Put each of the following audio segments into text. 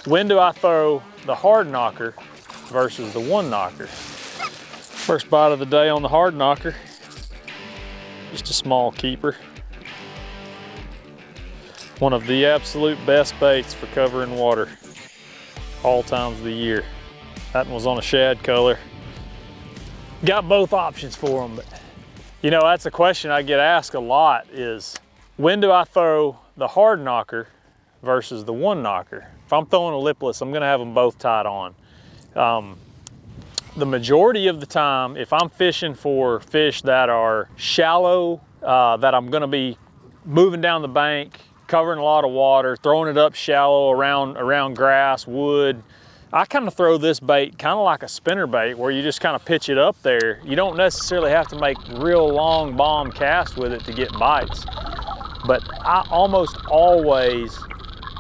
When do I throw the hard knocker versus the one knocker? First bite of the day on the hard knocker. Just a small keeper. One of the absolute best baits for covering water all times of the year. That one was on a shad color. Got both options for them, but you know, that's a question I get asked a lot is, when do I throw the hard knocker versus the one knocker? If I'm throwing a lipless, I'm gonna have them both tied on. The majority of the time, if I'm fishing for fish that are shallow, that I'm gonna be moving down the bank, covering a lot of water, throwing it up shallow around grass, wood, I kind of throw this bait kind of like a spinner bait where you just kind of pitch it up there. You don't necessarily have to make real long bomb casts with it to get bites. But I almost always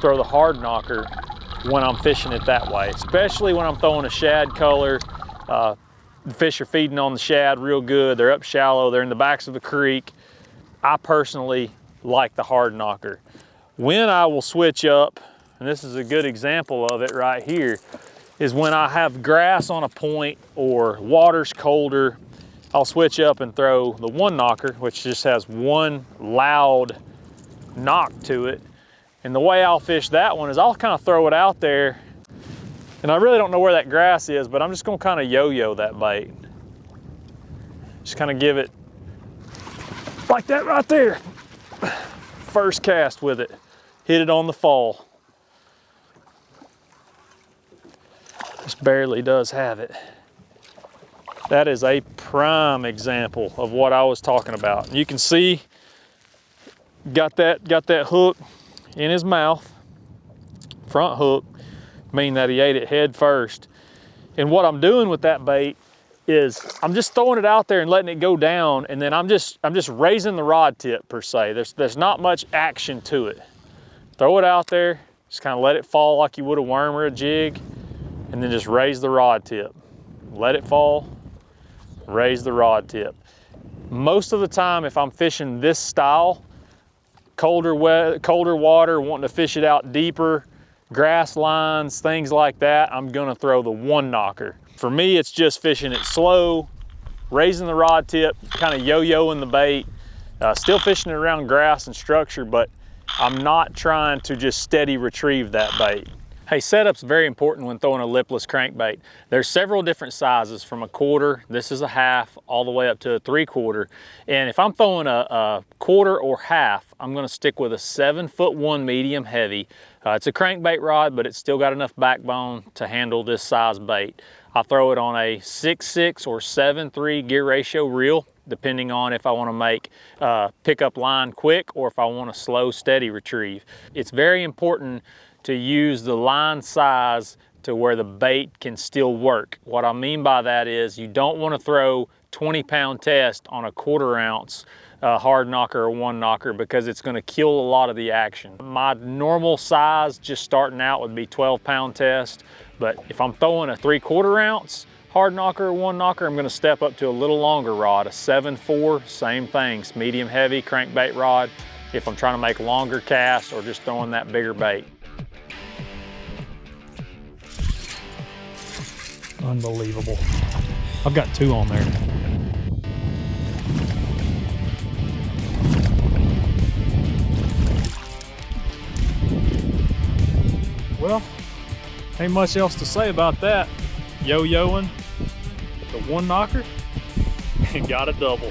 throw the hard knocker when I'm fishing it that way, especially when I'm throwing a shad color. The fish are feeding on the shad real good. They're up shallow, they're in the backs of the creek. I personally like the hard knocker. When I will switch up, and this is a good example of it right here, is when I have grass on a point or water's colder, I'll switch up and throw the one knocker, which just has one loud knock to it. And the way I'll fish that one is I'll kind of throw it out there, and I really don't know where that grass is, but I'm just gonna kind of yo-yo that bait. Just kind of give it like that right there. First cast with it, hit it on the fall. Just barely does have it. That is a prime example of what I was talking about. You can see, got that hook in his mouth, front hook, meaning that he ate it head first. And what I'm doing with that bait is I'm just throwing it out there and letting it go down, and then I'm just raising the rod tip per se. There's not much action to it. Throw it out there, just kind of let it fall like you would a worm or a jig, and then just raise the rod tip. Let it fall, raise the rod tip. Most of the time, if I'm fishing this style, colder water, wanting to fish it out deeper, grass lines, things like that, I'm gonna throw the one knocker. For me, it's just fishing it slow, raising the rod tip, kind of yo-yoing the bait, still fishing it around grass and structure, but I'm not trying to just steady retrieve that bait. Hey, setup's very important when throwing a lipless crankbait. There's several different sizes, from a quarter, this is a half, all the way up to a 3/4. And if I'm throwing a quarter or half, I'm gonna stick with a 7'1" medium heavy. It's a crankbait rod, but it's still got enough backbone to handle this size bait. I throw it on a 6'6" or 7'3" gear ratio reel, depending on if I want to make pick up line quick or if I want a slow, steady retrieve. It's very important to use the line size to where the bait can still work. What I mean by that is you don't want to throw 20-pound test on a 1/4 ounce hard knocker or one knocker, because it's going to kill a lot of the action. My normal size just starting out would be 12-pound test, but if I'm throwing a 3/4 ounce hard knocker or one knocker, I'm going to step up to a little longer rod, a 7'4", same things, medium heavy crankbait rod, if I'm trying to make longer casts or just throwing that bigger bait. Unbelievable. I've got 2 on there. Well, ain't much else to say about that. Yo-yoing the one knocker and got a double.